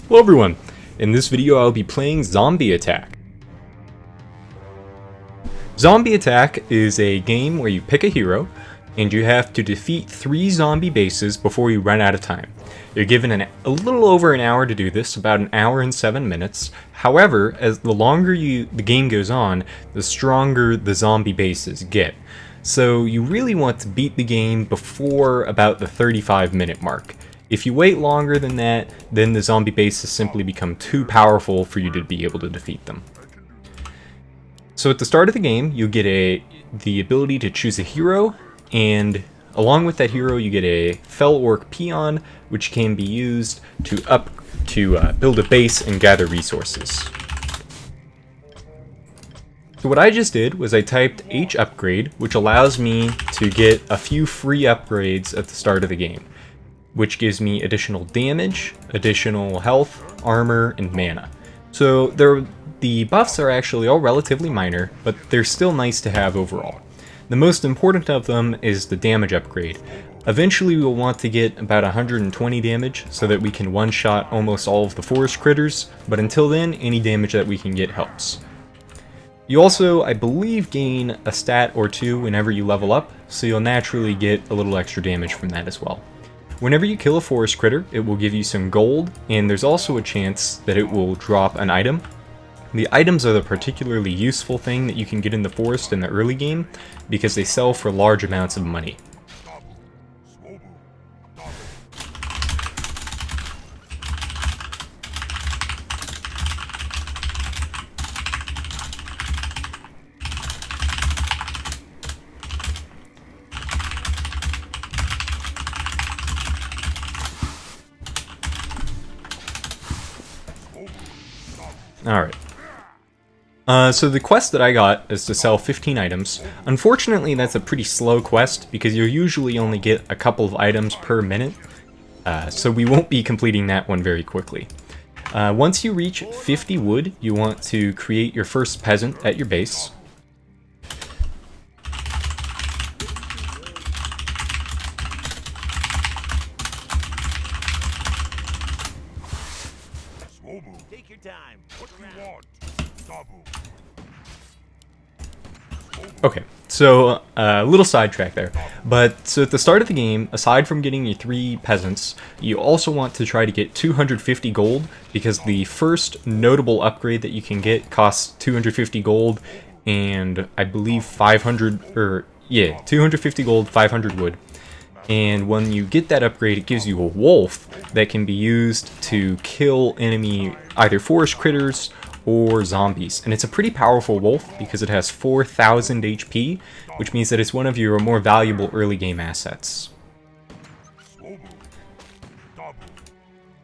Hello everyone! In this video I'll be playing Zombie Attack. Zombie Attack is a game where you pick a hero, and you have to defeat 3 zombie bases before you run out of time. You're given a little over an hour to do this, about an hour and 7 minutes. However, as the longer the game goes on, the stronger the zombie bases get. So you really want to beat the game before about the 35-minute mark. If you wait longer than that, then the zombie bases simply become too powerful for you to be able to defeat them. So at the start of the game, you get the ability to choose a hero, and along with that hero you get a Fel Orc Peon, which can be used to build a base and gather resources. So what I just did was I typed H upgrade, which allows me to get a few free upgrades at the start of the game, which gives me additional damage, additional health, armor, and mana. So the buffs are actually all relatively minor, but they're still nice to have overall. The most important of them is the damage upgrade. Eventually we'll want to get about 120 damage so that we can one-shot almost all of the forest critters, but until then, any damage that we can get helps. You also, I believe, gain a stat or two whenever you level up, so you'll naturally get a little extra damage from that as well. Whenever you kill a forest critter, it will give you some gold, and there's also a chance that it will drop an item. The items are the particularly useful thing that you can get in the forest in the early game, because they sell for large amounts of money. Alright. So the quest that I got is to sell 15 items. Unfortunately, that's a pretty slow quest because you usually only get a couple of items per minute, so we won't be completing that one very quickly. Once you reach 50 wood, you want to create your first peasant at your base. Take your time. What do you want? Okay, so a little sidetrack there. So at the start of the game, aside from getting your 3 peasants, you also want to try to get 250 gold, because the first notable upgrade that you can get costs 250 gold, and I believe 250 gold, 500 wood. And when you get that upgrade, it gives you a wolf that can be used to kill enemy either forest critters or zombies. And it's a pretty powerful wolf because it has 4,000 HP, which means that it's one of your more valuable early game assets.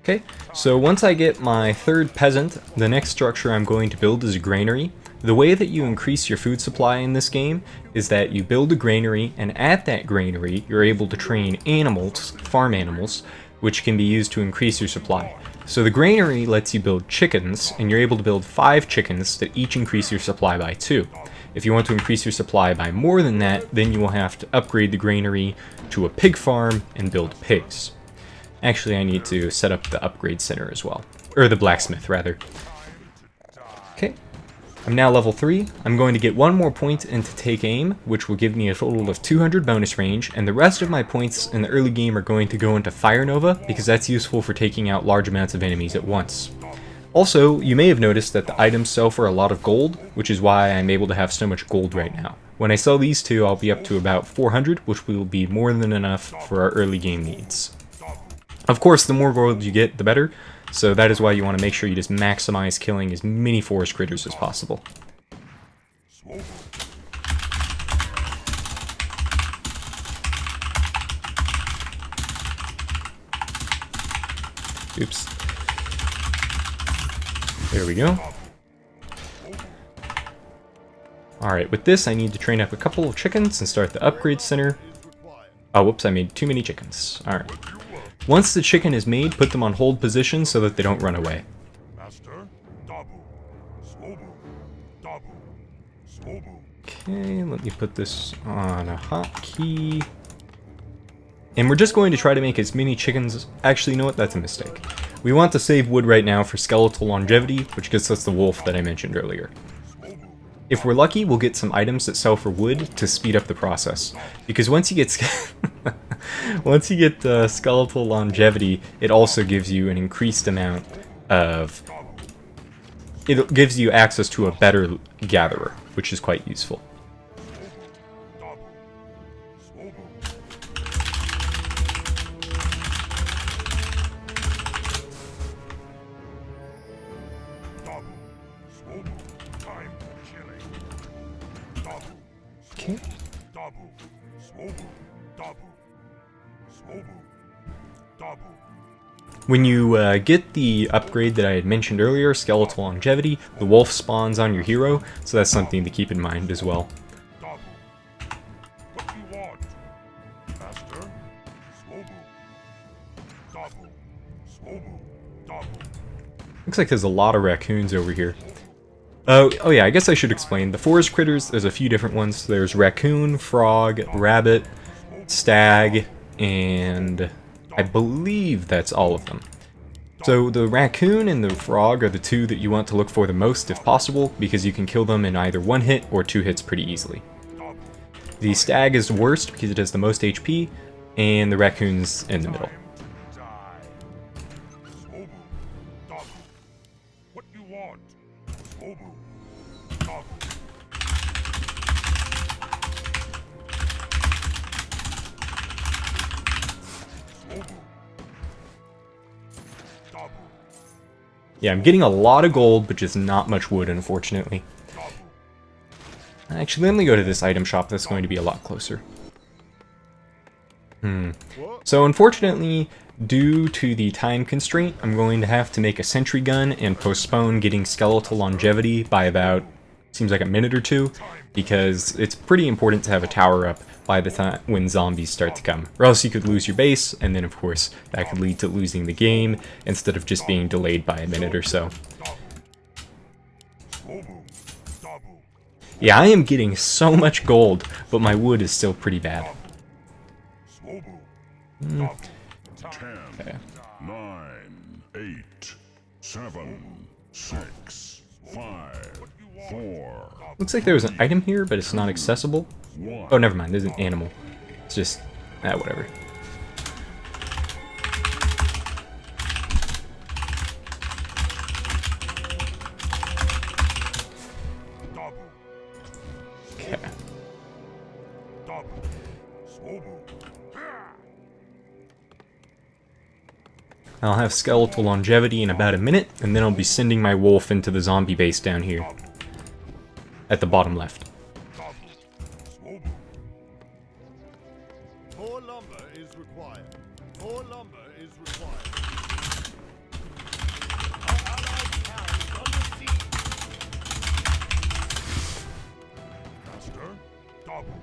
Okay, so once I get my 3rd peasant, the next structure I'm going to build is a granary. The way that you increase your food supply in this game is that you build a granary, and at that granary you're able to train animals, farm animals, which can be used to increase your supply. So the granary lets you build chickens, and you're able to build 5 chickens that each increase your supply by 2. If you want to increase your supply by more than that, then you will have to upgrade the granary to a pig farm and build pigs. Actually, I need to set up the upgrade center as well. Or the blacksmith, rather. Okay. I'm now level 3. I'm going to get 1 more point into Take Aim, which will give me a total of 200 bonus range, and the rest of my points in the early game are going to go into Fire Nova, because that's useful for taking out large amounts of enemies at once. Also, you may have noticed that the items sell for a lot of gold, which is why I'm able to have so much gold right now. When I sell these 2, I'll be up to about 400, which will be more than enough for our early game needs. Of course, the more gold you get, the better. So that is why you want to make sure you just maximize killing as many forest critters as possible. Oops. There we go. Alright, with this I need to train up a couple of chickens and start the upgrade center. Oh, whoops, I made too many chickens. Alright. Once the chicken is made, put them on hold position so that they don't run away. Okay, let me put this on a hotkey. And we're just going to try to make as many chickens... Actually, you know what? That's a mistake. We want to save wood right now for skeletal longevity, which gets us the wolf that I mentioned earlier. If we're lucky, we'll get some items that sell for wood to speed up the process. Because once you get once you get skeletal longevity, it also gives you an increased amount of... It gives you access to a better gatherer, which is quite useful. Okay. When you get the upgrade that I had mentioned earlier, skeletal longevity, the wolf spawns on your hero, so that's something to keep in mind as well. Looks like there's a lot of raccoons over here. Oh yeah, I guess I should explain. The forest critters, there's a few different ones. There's raccoon, frog, rabbit, stag, and I believe that's all of them. So the raccoon and the frog are the two that you want to look for the most if possible, because you can kill them in either one hit or two hits pretty easily. The stag is the worst because it has the most HP, and the raccoon's in the middle. Yeah, I'm getting a lot of gold, but just not much wood, unfortunately. Actually, let me go to this item shop that's going to be a lot closer. So unfortunately, due to the time constraint, I'm going to have to make a sentry gun and postpone getting skeletal longevity by about, seems like a minute or two, because it's pretty important to have a tower up by the time when zombies start to come, or else you could lose your base, and then of course that could lead to losing the game instead of just being delayed by a minute or so. Yeah, I am getting so much gold, but my wood is still pretty bad. 10, 9, 8, 7, 6, 5, 4. Looks like there was an item here, but it's not accessible. Oh, never mind, there's an animal. It's just... whatever. Okay. I'll have skeletal longevity in about a minute, and then I'll be sending my wolf into the zombie base down here. At the bottom left. More lumber is required. More lumber is required. Our allied town is under siege. Master, double.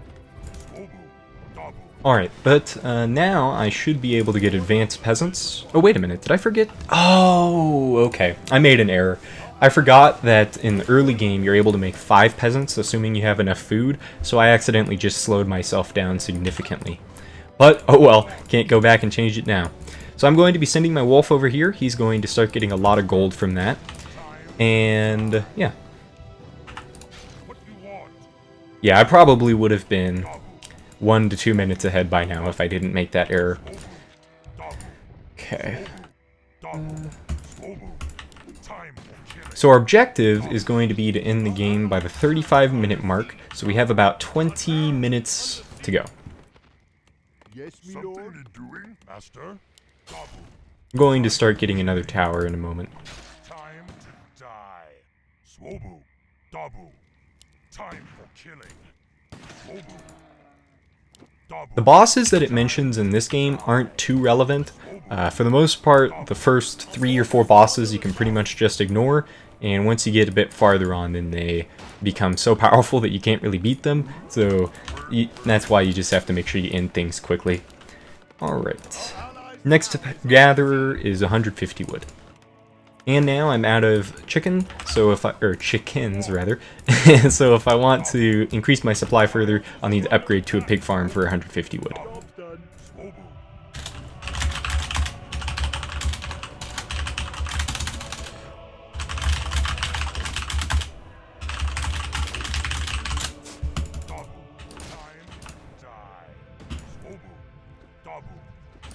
Alright, but now I should be able to get advanced peasants. Oh, wait a minute, did I forget? Oh, okay. I made an error. I forgot that in the early game you're able to make 5 peasants, assuming you have enough food, so I accidentally just slowed myself down significantly. But, oh well, can't go back and change it now. So I'm going to be sending my wolf over here. He's going to start getting a lot of gold from that. And, yeah. Yeah, I probably would have been 1 to 2 minutes ahead by now if I didn't make that error. Okay. So our objective is going to be to end the game by the 35-minute mark, so we have about 20 minutes to go. Yes, my lord. Master. I'm going to start getting another tower in a moment. Time to die. Swobu. Dabu. Time for killing. Swobu. The bosses that it mentions in this game aren't too relevant. For the most part, the first 3 or 4 bosses you can pretty much just ignore, and once you get a bit farther on, then they become so powerful that you can't really beat them, so that's why you just have to make sure you end things quickly. Alright, next gatherer is 150 wood. And now I'm out of chicken, so if chickens rather, so if I want to increase my supply further, I'll need to upgrade to a pig farm for 150 wood.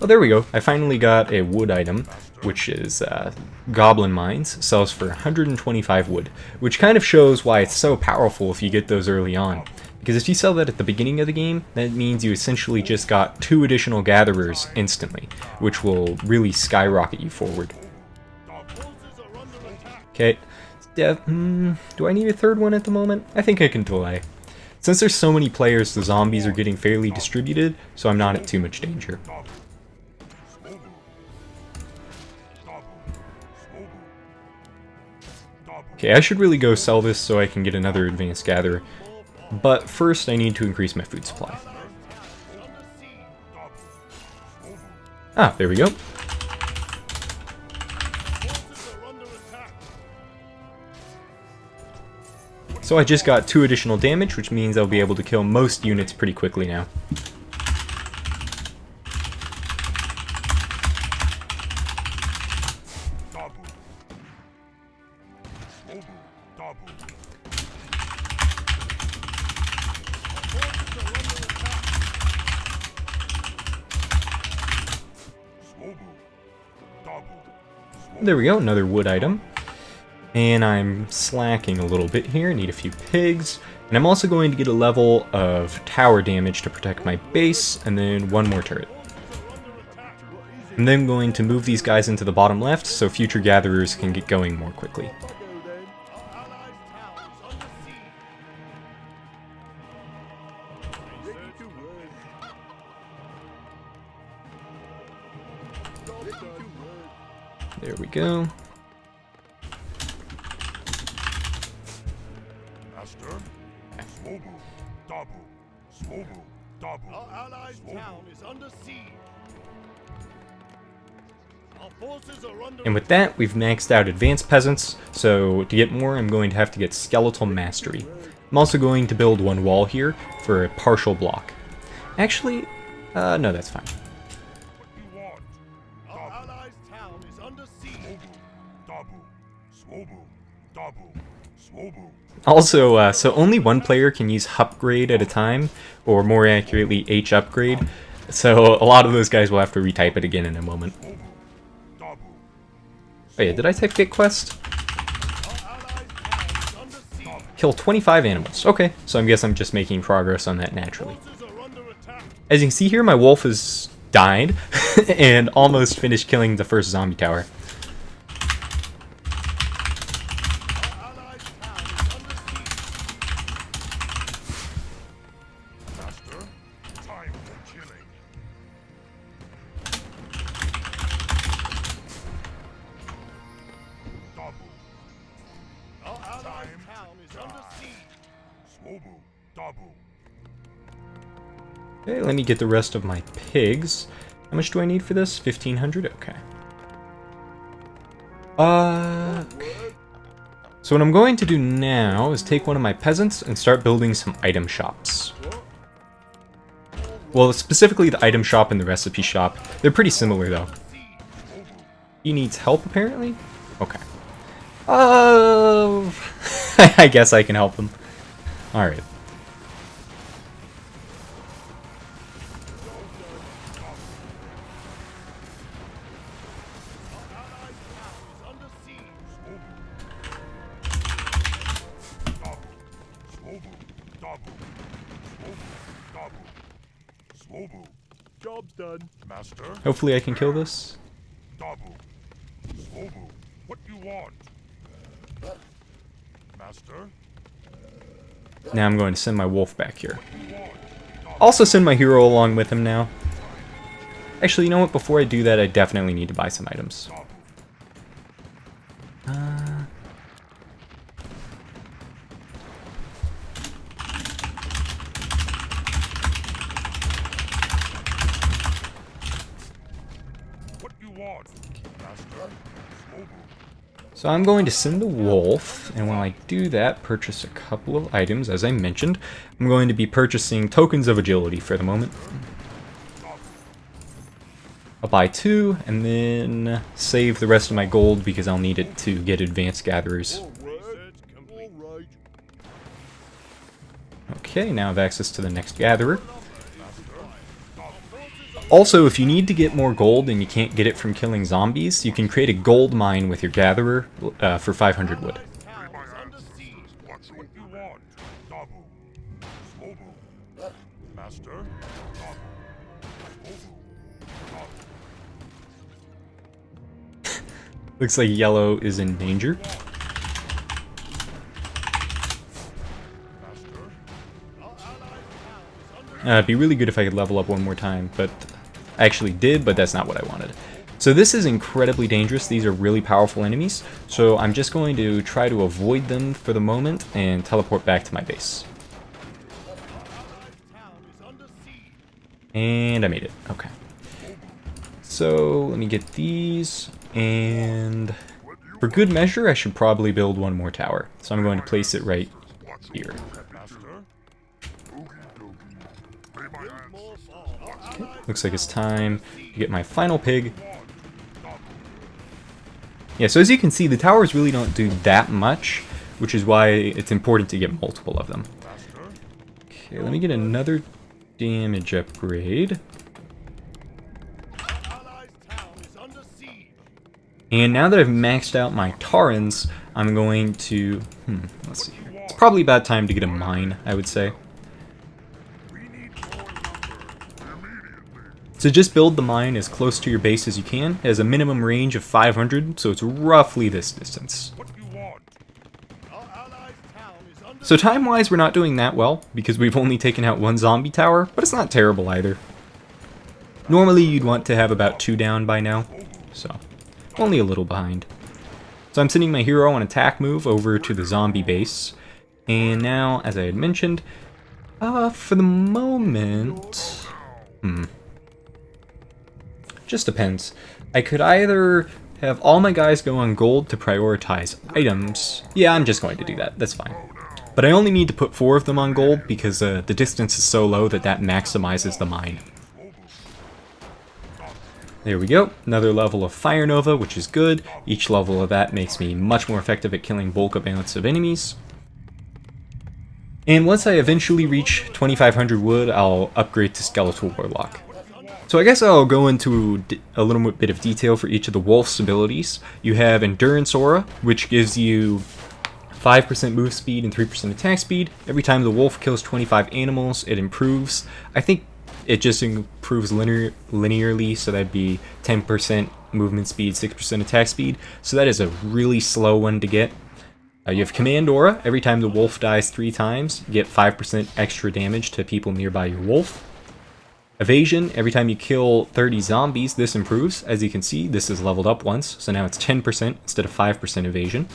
Oh, there we go. I finally got a wood item, which is Goblin Mines. Sells for 125 wood, which kind of shows why it's so powerful if you get those early on. Because if you sell that at the beginning of the game, that means you essentially just got 2 additional gatherers instantly, which will really skyrocket you forward. Okay, do I need a third one at the moment? I think I can delay. Since there's so many players, the zombies are getting fairly distributed, so I'm not at too much danger. Okay, I should really go sell this so I can get another advanced gatherer. But first I need to increase my food supply. Ah, there we go. So I just got 2 additional damage, which means I'll be able to kill most units pretty quickly now. There we go, another wood item. And I'm slacking a little bit here, need a few pigs. And I'm also going to get a level of tower damage to protect my base, and then 1 more turret. I'm then going to move these guys into the bottom left so future gatherers can get going more quickly. There we go. Our allied town is under siege. Our forces are under And with that, we've maxed out advanced peasants, so to get more I'm going to have to get skeletal mastery. I'm also going to build 1 wall here for a partial block. Actually, no, that's fine. Our allied town is under siege. Also, so only 1 player can use upgrade at a time, or more accurately, H upgrade. So a lot of those guys will have to retype it again in a moment. Oh yeah, did I type get quest? Kill 25 animals. Okay, so I guess I'm just making progress on that naturally. As you can see here, my wolf has died and almost finished killing the first zombie tower. Okay, let me get the rest of my pigs. How much do I need for this? 1,500? Okay. So what I'm going to do now is take one of my peasants and start building some item shops. Well, specifically the item shop and the recipe shop. They're pretty similar, though. He needs help, apparently? Okay. I guess I can help him. Alright. Job's done, master. Hopefully I can kill this. What you want, master? Now I'm going to send my wolf back here. Also send my hero along with him now. Actually, you know what? Before I do that, I definitely need to buy some items. So I'm going to send the wolf, and while I do that, purchase a couple of items. As I mentioned, I'm going to be purchasing tokens of agility for the moment. I'll buy 2, and then save the rest of my gold because I'll need it to get advanced gatherers. Okay, now I have access to the next gatherer. Also, if you need to get more gold and you can't get it from killing zombies, you can create a gold mine with your gatherer for 500 wood. Town is under siege. What's what you want? Dabu. Slobu. Master. Dabu. Slobu. Dabu. Looks like yellow is in danger. Master. Our allied town is under It'd be really good if I could level up one more time, but I actually did, but that's not what I wanted. So this is incredibly dangerous. These are really powerful enemies, so I'm just going to try to avoid them for the moment and teleport back to my base. town is under siege. And I made it. Okay. So let me get these, and for good measure, I should probably build one more tower. So I'm going to place it right here. Master. Okie dokie. Pay my Build hands. more farms. Our allied Looks like it's time to get my final pig. Yeah, so as you can see, the towers really don't do that much, which is why it's important to get multiple of them. Okay, let me get another damage upgrade. allied town is under siege. And now that I've maxed out my Taurens, I'm going to... let's see here. It's probably about time to get a mine, I would say. We need more lumber. Immediately. So just build the mine as close to your base as you can. It has a minimum range of 500, so it's roughly this distance. What you want? Our allied town is under So time-wise, we're not doing that well, because we've only taken out one zombie tower, but it's not terrible either. Normally, you'd want to have about 2 down by now, so only a little behind. So I'm sending my hero on attack move over to the zombie base, and now, as I had mentioned, for the moment... Just depends. I could either have all my guys go on gold to prioritize items. Yeah, I'm just going to do that. That's fine. But I only need to put 4 of them on gold because the distance is so low that that maximizes the mine. There we go. Another level of Fire Nova, which is good. Each level of that makes me much more effective at killing bulk amounts of enemies. And once I eventually reach 2500 wood, I'll upgrade to Skeletal Warlock. So I guess I'll go into a little bit of detail for each of the Wolf's abilities. You have Endurance Aura, which gives you 5% move speed and 3% attack speed. Every time the Wolf kills 25 animals, it improves. I think it just improves linearly, so that'd be 10% movement speed, 6% attack speed. So that is a really slow one to get. You have Command Aura. Every time the Wolf dies 3 times, you get 5% extra damage to people nearby your Wolf. Evasion, every time you kill 30 zombies, this improves. As you can see, this is leveled up once, so now it's 10% instead of 5% evasion.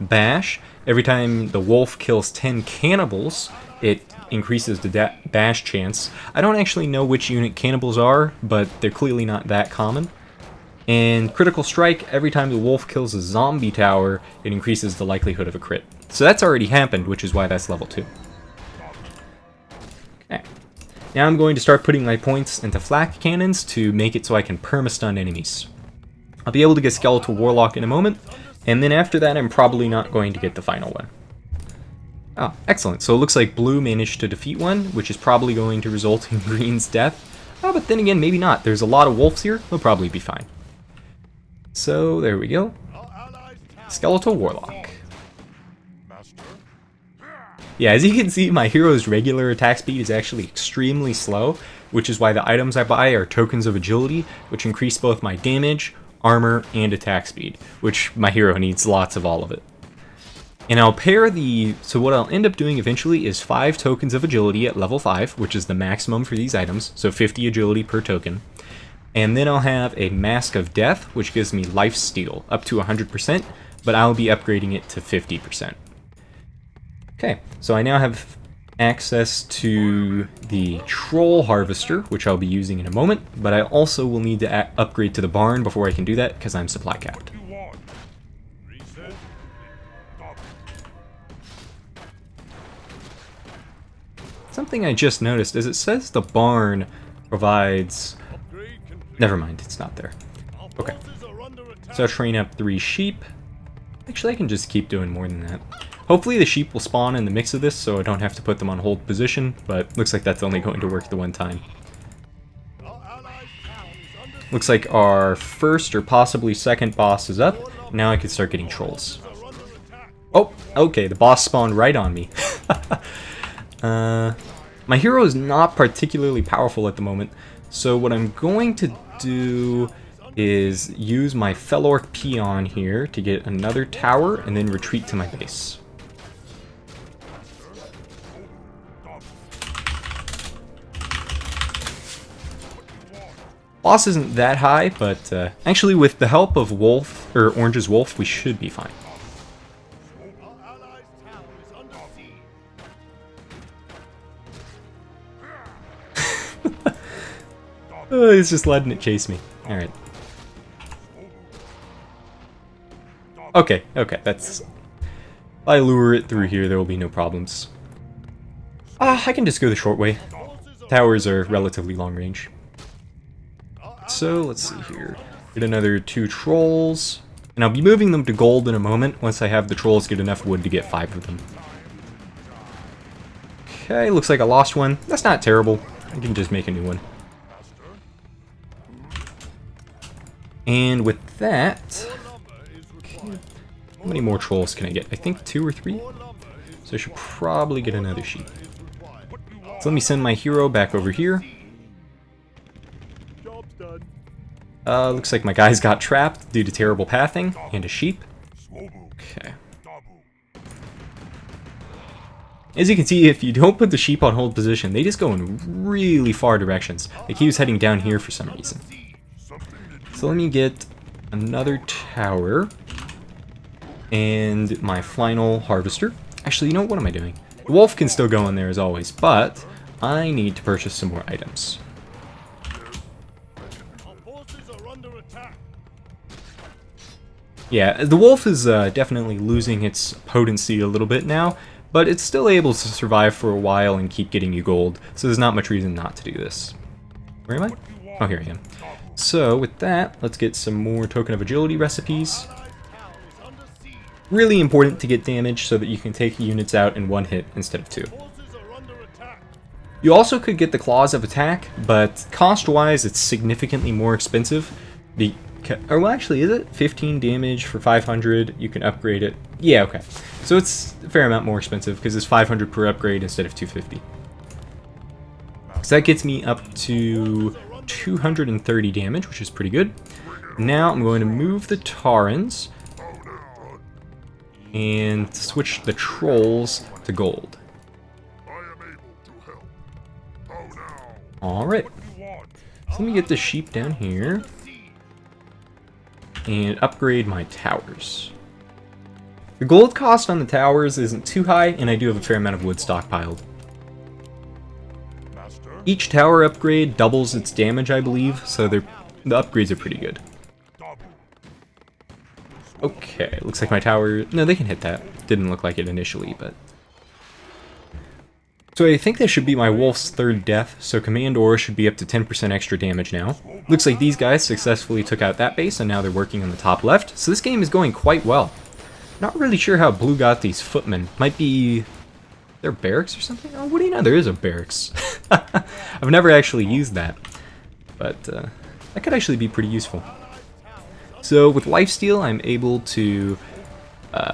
Bash, every time the wolf kills 10 cannibals, it increases the bash chance. I don't actually know which unit cannibals are, but they're clearly not that common. And Critical Strike, every time the wolf kills a zombie tower, it increases the likelihood of a crit. So that's already happened, which is why that's level 2. Okay. Now I'm going to start putting my points into flak cannons to make it so I can perma-stun enemies. I'll be able to get Skeletal Warlock in a moment, and then after that I'm probably not going to get the final one. Oh, excellent. So it looks like blue managed to defeat one, which is probably going to result in green's death. Oh, but then again, maybe not. There's a lot of wolves here. They'll probably be fine. So there we go. our allied town. Skeletal Warlock. Master. Yeah, as you can see, my hero's regular attack speed is actually extremely slow, which is why the items I buy are tokens of agility, which increase both my damage, armor, and attack speed, which my hero needs lots of all of it. And I'll pair so what I'll end up doing eventually is 5 tokens of agility at level 5, which is the maximum for these items, so 50 agility per token. And then I'll have a Mask of Death, which gives me lifesteal up to 100%, but I'll be upgrading it to 50%. Okay, so I now have access to the Troll Harvester, which I'll be using in a moment, but I also will need to upgrade to the Barn before I can do that, because I'm supply capped. You want? Reset. Dabu. Something I just noticed is it says the Barn provides... Upgrade complete. Never mind, it's not there. Our Okay. forces are under attack. So I'll train up 3 sheep. Actually, I can just keep doing more than that. Hopefully the sheep will spawn in the mix of this, so I don't have to put them on hold position, but looks like that's only going to work the one time. Our Looks like our first or possibly second boss is up. Now I can start getting trolls. Oh, okay, the boss spawned right on me. My hero is not particularly powerful at the moment, so what I'm going to do is use my Felorc peon here to get another tower and then retreat to my base. Boss isn't that high, but actually with the help of Wolf, or Orange's Wolf, we should be fine. Our allies' tower is under siege. Oh, he's just letting it chase me. Alright. Okay, that's... If I lure it through here, there will be no problems. I can just go the short way. Towers are relatively long range. So, let's see here. Get another 2 trolls. And I'll be moving them to gold in a moment, once I have the trolls get enough wood to get 5 of them. Okay, looks like I lost one. That's not terrible. I can just make a new one. And with that... Okay, how many more trolls can I get? I think 2 or 3? So I should probably get another sheep. So let me send my hero back over here. Looks like my guys got trapped due to terrible pathing and a sheep. Okay. As you can see, if you don't put the sheep on hold position, they just go in really far directions. Like he was heading down here for some reason. So let me get another tower and my final harvester. Actually, you know what am I doing? The wolf can still go in there as always, but I need to purchase some more items. Yeah, the wolf is definitely losing its potency a little bit now, but it's still able to survive for a while and keep getting you gold, so there's not much reason not to do this. Where am I? Oh, here I am. So, with that, let's get some more Token of Agility recipes. Really important to get damage so that you can take units out in one hit instead of 2. You also could get the Claws of Attack, but cost-wise it's significantly more expensive. Or well, actually, is it? 15 damage for 500, you can upgrade it. Yeah, okay. So it's a fair amount more expensive because it's 500 per upgrade instead of 250. So that gets me up to 230 damage, which is pretty good. Now I'm going to move the Taurens and switch the Trolls to gold. Alright. So let me get the sheep down here and upgrade my towers. The gold cost on the towers isn't too high, and I do have a fair amount of wood stockpiled. Each tower upgrade doubles its damage, I believe, so the upgrades are pretty good. Okay, looks like my tower... No, they can hit that. Didn't look like it initially, but... So I think this should be my wolf's 3rd death, so Command Ore should be up to 10% extra damage now. Looks like these guys successfully took out that base, and now they're working on the top left, so this game is going quite well. Not really sure how Blue got these footmen. Might be... their barracks or something? Oh, what do you know? There is a barracks. I've never actually used that, but that could actually be pretty useful. So with lifesteal, I'm able to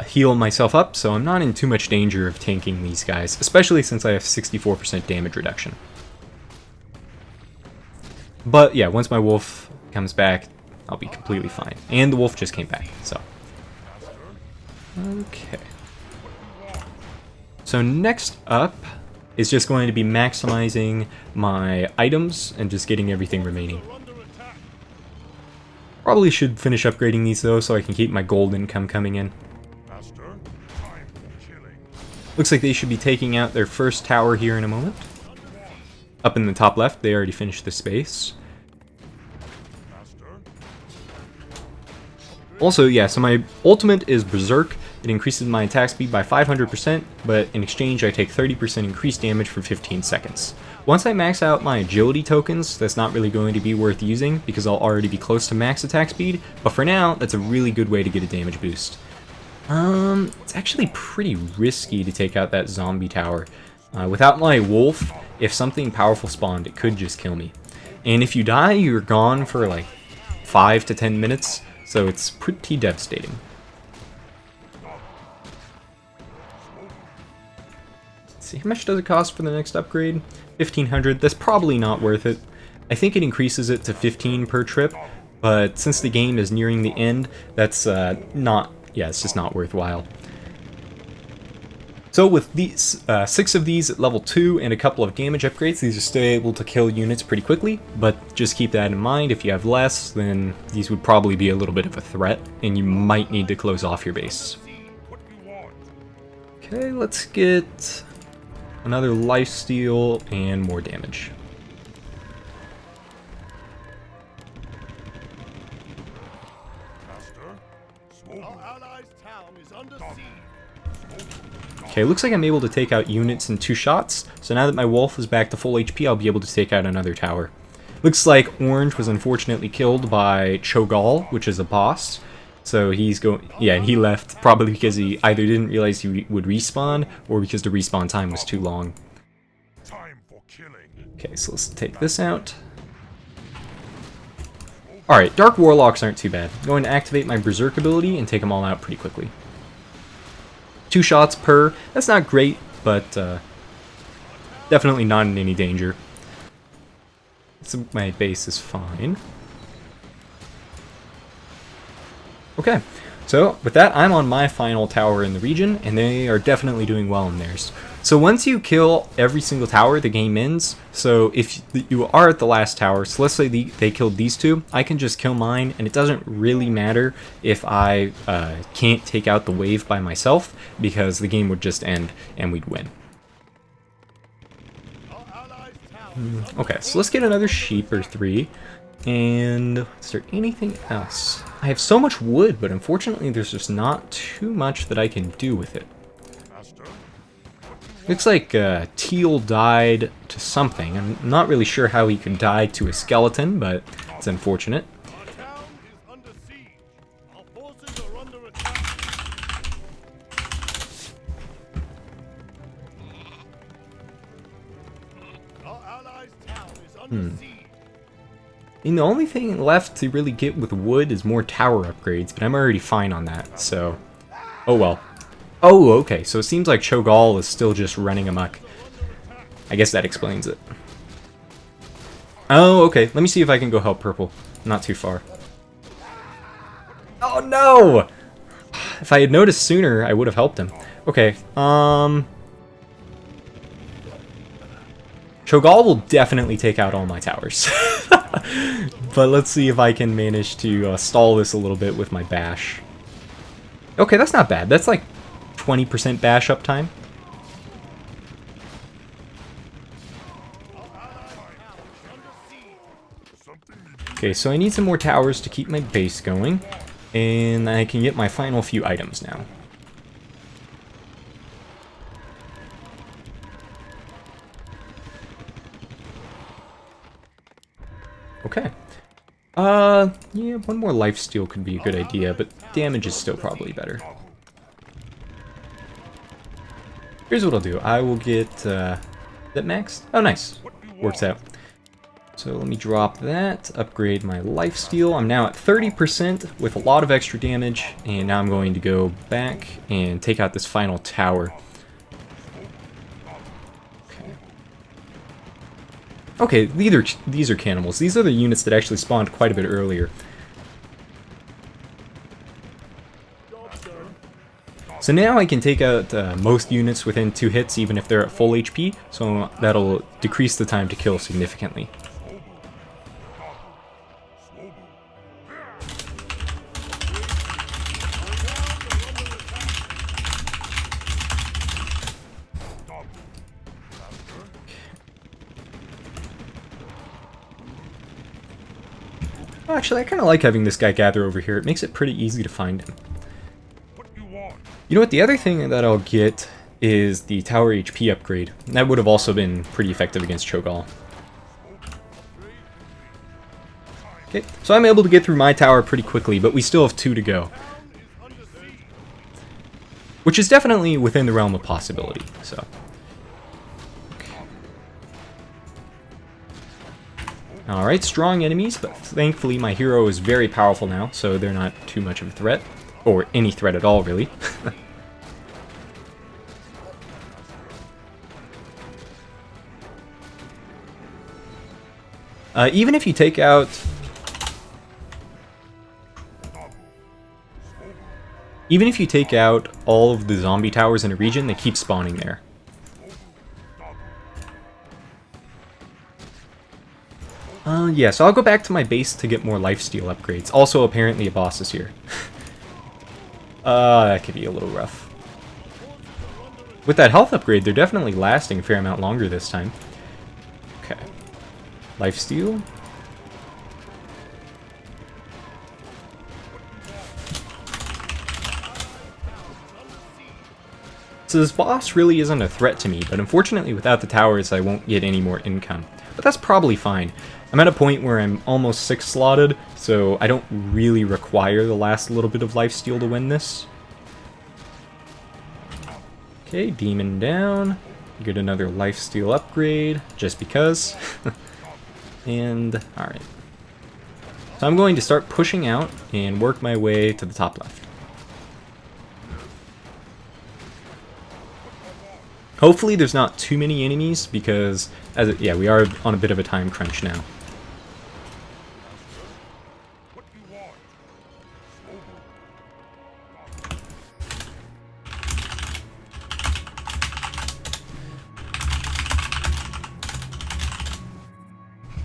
heal myself up, so I'm not in too much danger of tanking these guys, especially since I have 64% damage reduction. But yeah, once my wolf comes back, I'll be completely fine. And the wolf just came back, so... Okay. So next up is just going to be maximizing my items and just getting everything remaining. Probably should finish upgrading these though, so I can keep my gold income coming in. Looks like they should be taking out their first tower here in a moment. Up in the top left, they already finished the space. Also, yeah, so my ultimate is Berserk. It increases my attack speed by 500%, but in exchange I take 30% increased damage for 15 seconds. Once I max out my agility tokens, that's not really going to be worth using because I'll already be close to max attack speed, but for now, that's a really good way to get a damage boost. It's actually pretty risky to take out that zombie tower. Without my wolf, if something powerful spawned, it could just kill me. And if you die, you're gone for like 5 to 10 minutes, so it's pretty devastating. Let's see, how much does it cost for the next upgrade? 1500. That's probably not worth it. I think it increases it to 15 per trip, but since the game is nearing the end, that's it's just not worthwhile. So with these 6 of these at level 2 and a couple of damage upgrades, these are still able to kill units pretty quickly, but just keep that in mind. If you have less, then these would probably be a little bit of a threat, and you might need to close off your base. Okay, let's get another lifesteal and more damage. Our allies' town is under siege. Okay, looks like I'm able to take out units in 2 shots, so now that my wolf is back to full HP, I'll be able to take out another tower. Looks like Orange was unfortunately killed by Cho'Gall, which is a boss, so he's and he left probably because he either didn't realize he would respawn, or because the respawn time was too long. Time for killing. Okay, so let's take this out. Alright, Dark Warlocks aren't too bad. I'm going to activate my Berserk ability and take them all out pretty quickly. 2 shots per. That's not great, but definitely not in any danger. So my base is fine. Okay, so with that, I'm on my final tower in the region, and they are definitely doing well in theirs. So once you kill every single tower, the game ends. So if you are at the last tower, so let's say they killed these 2, I can just kill mine, and it doesn't really matter if I can't take out the wave by myself, because the game would just end and we'd win. Okay, so let's get another sheep or 3. And is there anything else? I have so much wood, but unfortunately there's just not too much that I can do with it. Looks like Teal died to something. I'm not really sure how he could die to a skeleton, but it's unfortunate. Our town is under siege. Our forces are under attack. Our allies' town is under siege. And the only thing left to really get with wood is more tower upgrades, but I'm already fine on that, so... Oh well. Oh, okay, so it seems like Cho'Gall is still just running amok. I guess that explains it. Oh, okay, let me see if I can go help Purple. Not too far. Oh no! If I had noticed sooner, I would have helped him. Okay, Cho'Gall will definitely take out all my towers. But let's see if I can manage to stall this a little bit with my bash. Okay, that's not bad. That's like 20% bash uptime. Okay, so I need some more towers to keep my base going, and I can get my final few items now. Okay. Yeah, one more lifesteal could be a good idea, but damage is still probably better. Here's what I'll do. I will get, is that maxed? Oh, nice. Works out. So let me drop that, upgrade my lifesteal. I'm now at 30% with a lot of extra damage, and now I'm going to go back and take out this final tower. Okay, these are cannibals. These are the units that actually spawned quite a bit earlier. So now I can take out most units within 2 hits, even if they're at full HP, so that'll decrease the time to kill significantly. Actually, I kind of like having this guy gather over here. It makes it pretty easy to find him. You know what? The other thing that I'll get is the tower HP upgrade. That would have also been pretty effective against Cho'Gall. Okay, so I'm able to get through my tower pretty quickly, but we still have 2 to go. Which is definitely within the realm of possibility, so... Alright, strong enemies, but thankfully my hero is very powerful now, so they're not too much of a threat. Or any threat at all, really. Even if you take out... Even if you take out all of the zombie towers in a region, they keep spawning there. Yeah, so I'll go back to my base to get more lifesteal upgrades. Also, apparently a boss is here. That could be a little rough. With that health upgrade, they're definitely lasting a fair amount longer this time. Okay. Lifesteal. So this boss really isn't a threat to me, but unfortunately without the towers I won't get any more income. But that's probably fine. I'm at a point where I'm almost 6 slotted, so I don't really require the last little bit of lifesteal to win this. Okay, demon down. Get another lifesteal upgrade, just because. And, alright. So I'm going to start pushing out and work my way to the top left. Hopefully there's not too many enemies, because, yeah, we are on a bit of a time crunch now.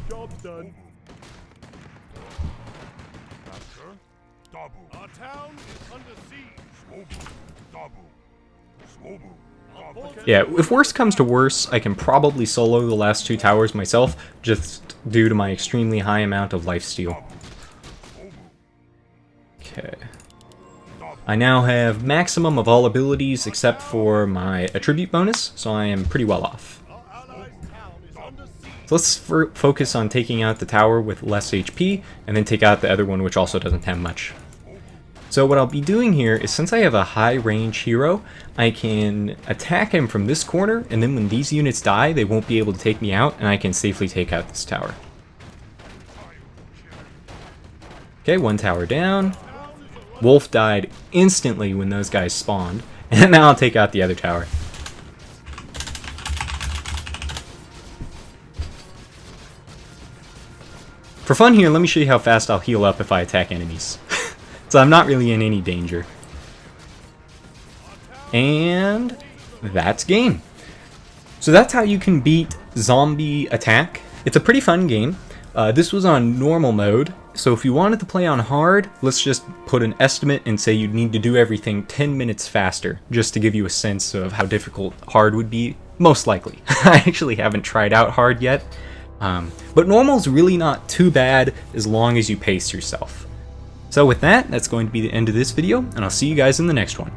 Job done. Master, double. Our town is under siege. Smobu, double. Smobu, double. Yeah, if worse comes to worse, I can probably solo the last 2 towers myself, just due to my extremely high amount of lifesteal. Okay. I now have maximum of all abilities except for my attribute bonus, so I am pretty well off. Our allies' town is under siege. So let's focus on taking out the tower with less HP, and then take out the other one which also doesn't have much. So what I'll be doing here is, since I have a high range hero, I can attack him from this corner, and then when these units die, they won't be able to take me out, and I can safely take out this tower. Okay, 1 tower down. Wolf died instantly when those guys spawned, and now I'll take out the other tower. For fun here, let me show you how fast I'll heal up if I attack enemies. So I'm not really in any danger. And that's game. So that's how you can beat Zombie Attack. It's a pretty fun game. This was on normal mode, so if you wanted to play on hard, let's just put an estimate and say you'd need to do everything 10 minutes faster, just to give you a sense of how difficult hard would be, most likely. I actually haven't tried out hard yet, but normal's really not too bad as long as you pace yourself. So with that, that's going to be the end of this video, and I'll see you guys in the next one.